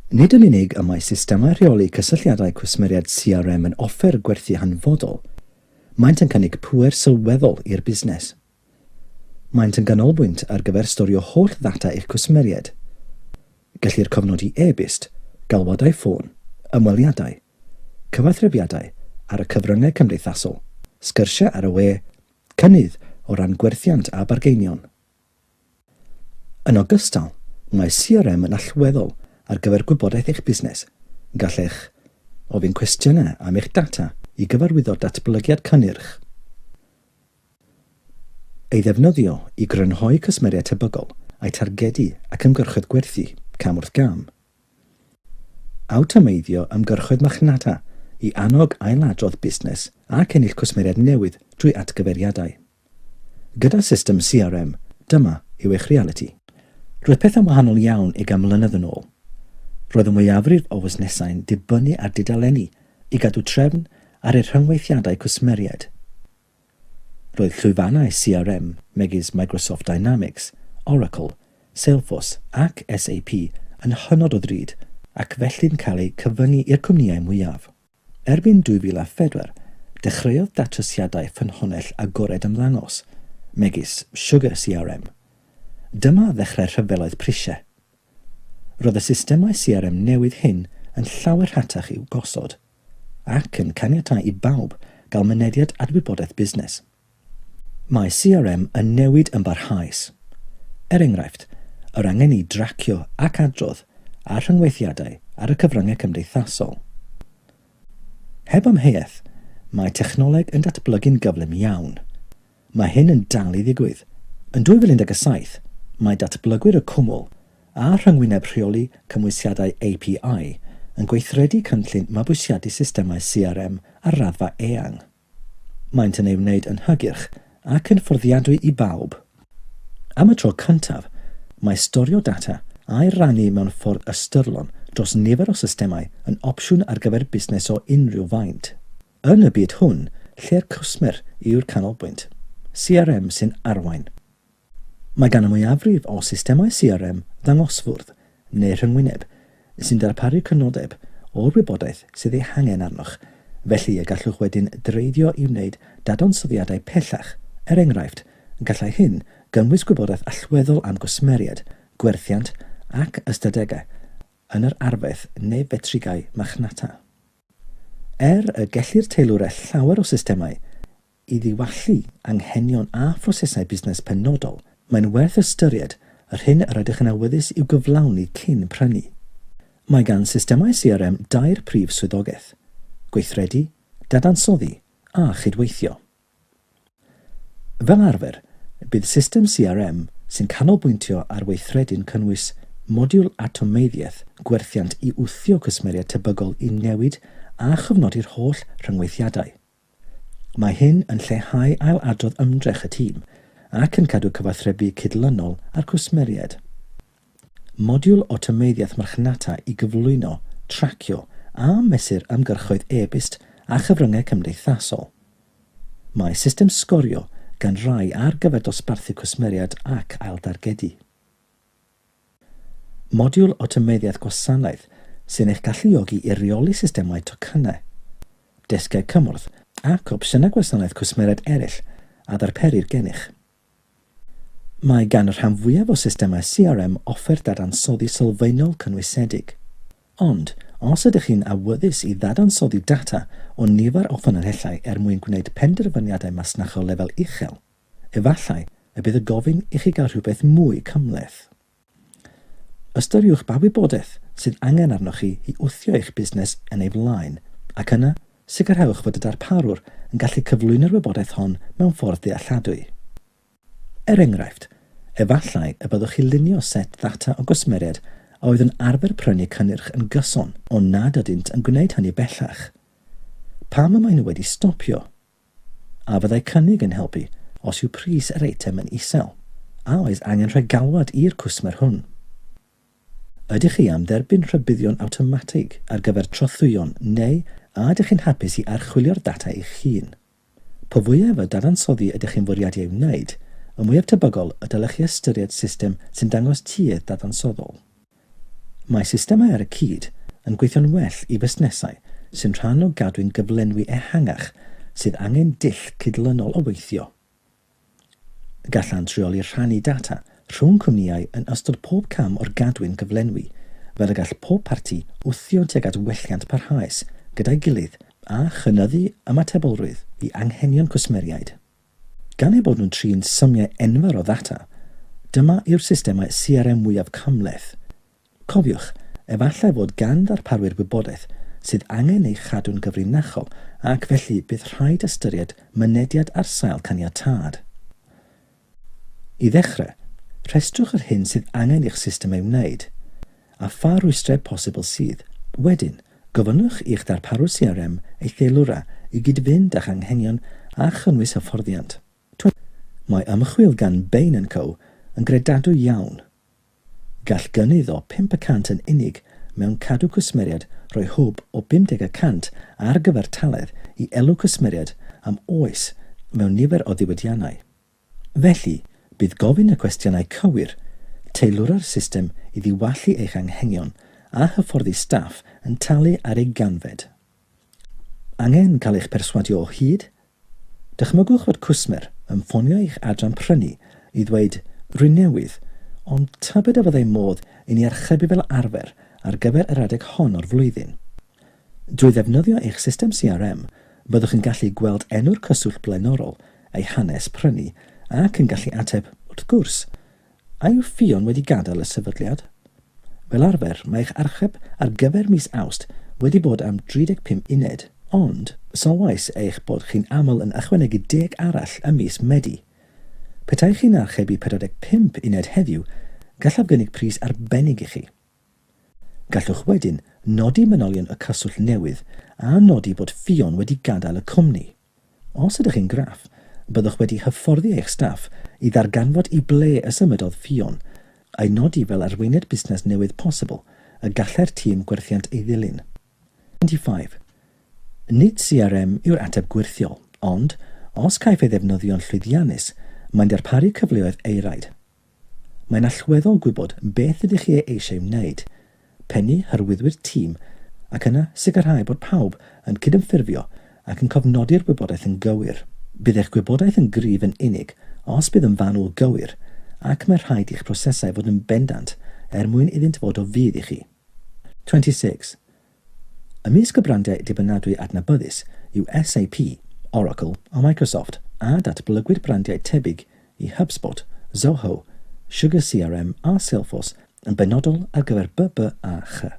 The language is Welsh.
Nid yn unig y mae systemau rheoli cysylltiadau cwsmeriad CRM yn offer gwerthu hanfodol, maent yn cynnig pŵer sylweddol i'r busnes. Maent yn ganolbwynt ar gyfer storio holl ddata eich cwsmeriad. Gellir cofnodi e-byst, galwadau ffôn, ymweliadau, cyfathrebiadau ar y cyfryngau cymdeithasol, sgyrsiau ar y we, cynnydd o ran gwerthiant a bargeinion. Yn ogystal, mae CRM yn allweddol ar gyfer gwybodaeth eich busnes. Gallech ofyn cwestiynau am eich data i gyfarwyddo datblygiad cynnyrch. Ei ddefnyddio i grynhoi cwsmeriad tebygol a'i targedu ac ymgyrchoedd gwerthu cam wrth gam. Awtomeiddio ymgyrchoedd marchnata i annog ailadrodd busnes ac ennill cwsmeriad newydd drwy atgyferiadau. Gyda system CRM, dyma yw eich reality. Roedd pethau wahanol iawn i mlynedd yn ôl. Roedd y mwyafrif o fusnesau'n dibynnu ar dudaleni i gadw trefn ar eu rhyngweithiadau cwsmeriad. Roedd llwyfannau CRM megis Microsoft Dynamics, Oracle, Salesforce ac SAP yn hynod o ddrud ac felly'n cael eu cyfyngu i'r cwmnïau mwyaf. Erbyn 2004, dechreuodd datrysiadau ffynhonnell agored ymddangos, megis Sugar CRM. Dyma ddechrau rhyfeloedd prisiau. Roedd y systemau CRM newydd hyn yn llawer rhatach i'w gosod, ac yn caniatáu i bawb gael mynediad at wybodaeth busnes. Mae CRM yn newid yn barhaus. Enghraifft, yr angen i dracio ac adrodd a rhyngweithiadau ar y cyfryngau cymdeithasol. Heb amheuaeth, mae technoleg yn datblygu'n gyflym iawn. Mae hyn yn dal i ddigwydd. Yn 2017, mae datblygwyr y cwmwl a rhyngwyneb rheoli cymwysiadau API yn gweithredu cynllun mabwysiadu systemau CRM ar raddfa eang. Maent yn ei wneud yn hygyrch ac yn fforddiadwy i bawb. Am y tro cyntaf, mae storio data a'i rannu mewn ffordd ystyrlon dros nifer o systemau yn opsiwn ar gyfer busnes o unrhyw faint. Yn y byd hwn, lle'r cwsmer yw'r canolbwynt, CRM sy'n arwain. Mae gan y mwyafrif o systemau CRM ddangosfwrdd neu rhyngwyneb sy'n darparu cynodeb o'r wybodaeth sydd ei hangen arnoch, felly y gallwch wedyn dreiddio i wneud dadansoddiadau pellach. Enghraifft, gallai hyn gynnwys gwybodaeth allweddol am gwsmeriad, gwerthiant ac ystadegau yn yr arfeth neu fetrigau marchnata. Y gellir teilwrau llawer o systemau i ddiwallu anghenion a phrosesau busnes penodol, mae'n werth ystyried yr hyn yr ydych yn awyddus i'w gyflawni cyn prynu. Mae gan systemau CRM 2 prif swyddogaeth: gweithredu, dadansoddi a chydweithio. Fel arfer, bydd system CRM sy'n canolbwyntio ar weithredu'n cynnwys modiwl atomeiddiaeth gwerthiant i wthio cwsmeriad tebygol i newid a chyfnodi'r holl rhyngweithiadau. Mae hyn yn lleihau ailadrodd ymdrech y tîm ac yn cadw cyfathrebu cydlynol ar cwsmeriad. Modiwl otomeiddiaeth marchnata i gyflwyno, tracio a mesur ymgyrchoedd e-byst a chyfryngau cymdeithasol. Mae system sgorio gan rai ar gyfer dosbarthu cwsmeriad ac aildargedu. Modiwl otomeiddiaeth gwasanaeth sy'n eich galluogi i reoli systemau tocynnau, desgau cymorth ac opsiynau gwasanaeth cwsmeriad eraill a ddarperir gennych. Mae gan y rhan fwyaf o systemau CRM offer dadansoddi sylfaenol cynwysedig. Ond, os ydych chi'n awyddus i ddadansoddi data o nifer o ffynonellau mwyn gwneud penderfyniadau masnachol lefel uchel, efallai y bydd y gofyn i chi gael rhywbeth mwy cymhleth. Ystyriwch ba wybodaeth sydd angen arnoch chi i wthio eich busnes yn ei flaen, ac yna sicrhewch fod y darparwr yn gallu cyflwyno'r wybodaeth hon mewn ffordd dealladwy. Enghraifft, efallai y byddwch chi lunio set ddata o gwsmeriad a oedd yn arfer prynu cynnyrch yn gyson o nad ydynt yn gwneud hynny bellach. Pam y maen nhw wedi stopio? A fyddai cynnig yn helpu os yw pris yr eitem yn isel, a oes angen rhegalwad i'r cwsmer hwn. Ydych chi am dderbyn rhybuddion awtomatig ar gyfer trothwyon neu a ydych chi'n hapus i archwilio'r data eich hun? Po fwyaf y dadansoddi ydych chi'n fwriadu ei wneud, y mwyaf tebygol y dylech chi ystyried system sy'n dangos tuedd dadansoddol. Mae systemau ar y cyd yn gweithio'n well i busnesau sy'n rhan o gadwyn gyflenwi ehangach sydd angen dull cydlynol o weithio. Gallan treoli rhannu data rhwng cwmnïau yn ystod pob cam o'r gadwyn gyflenwi, fel y gall pob parti wthio tuag at welliant parhaus gyda'i gilydd a chynyddu ymatebolrwydd i anghenion cwsmeriaid. Gan ei bod nhw'n trin symiau enfawr o ddata, dyma yw'r systemau CRM mwyaf cymhleth. Cofiwch, efallai fod gan ddarparwyr wybodaeth sydd angen ei chadw'n gyfrinachol ac felly bydd rhaid ystyried mynediad ar sail caniatâd. I ddechrau, rhestrwch yr hyn sydd angen i'ch system ei wneud, a pha rwystrau posibl sydd. Wedyn, gofynnwch i'ch darparwr CRM ei theilwra i gyd-fynd â'ch anghenion a chynnwys hyfforddiant. Mae ymchwil gan Bain & Co yn gredadwy iawn. Gall gynnydd o 5% yn unig mewn cadw cwsmeriad rhoi hwb o 50% ar gyfer taledd i elw cwsmeriad am oes mewn nifer o ddiwydiannau. Felly, bydd gofyn y cwestiynau cywir, teilwra'r system i ddiwallu eich anghenion a hyfforddi staff yn talu ar ei ganfed. Angen cael eich perswadio o hyd? Dychmygwch fod cwsmer yn ffonio eich adran prynu i ddweud rwy'n newydd, ond tybed y byddai modd i ni archebu fel arfer ar gyfer yr adeg hon o'r flwyddyn. Drwy ddefnyddio eich system CRM, byddwch yn gallu gweld enw'r cyswllt blaenorol, ei hanes prynu, ac yn gallu ateb, wrth gwrs, a yw ffion wedi gadael y sefydliad? Fel arfer, mae eich archeb ar gyfer mis Awst wedi bod am 35 uned, ond sylwais eich bod chi'n aml yn ychwanegu 10 arall ym mis Medi. Petai chi'n archebu 45 uned heddiw, gallaf gynnig pris arbennig i chi. Gallwch wedyn nodi manylion y cyswllt newydd a nodi bod ffion wedi gadael y cwmni. Os ydych chi'n graff, byddwch wedi hyfforddi eich staff i ddarganfod i ble y symudodd ffion a'i nodi fel arweiniad busnes newydd posibl y gallai'r tîm gwerthiant ei ddilyn. 25. Nid CRM yw'r ateb gwirthiol, ond os caiff ei ddefnyddio'n llwyddiannus, mae'n darparu cyfleoedd eiraid. Mae'n allweddol gwybod beth ydych chi eisiau wneud, pennu hyrwyddwyr tîm, ac yna sicrhau bod pawb yn cydymffurfio ac yn cofnodi'r gwybodaeth yn gywir. Bydd eich gwybodaeth yn gryf yn unig os bydd yn fanwl gywir, ac mae rhaid i'ch prosesau fod yn bendant mwyn iddynt fod o fydd i chi. 26. Ymysg y brandiau dibynadwy adnabyddus yw SAP, Oracle a Microsoft, a datblygwyr brandiau tebyg i HubSpot, Zoho, Sugar CRM a Salesforce yn benodol ar gyfer BB a Ch.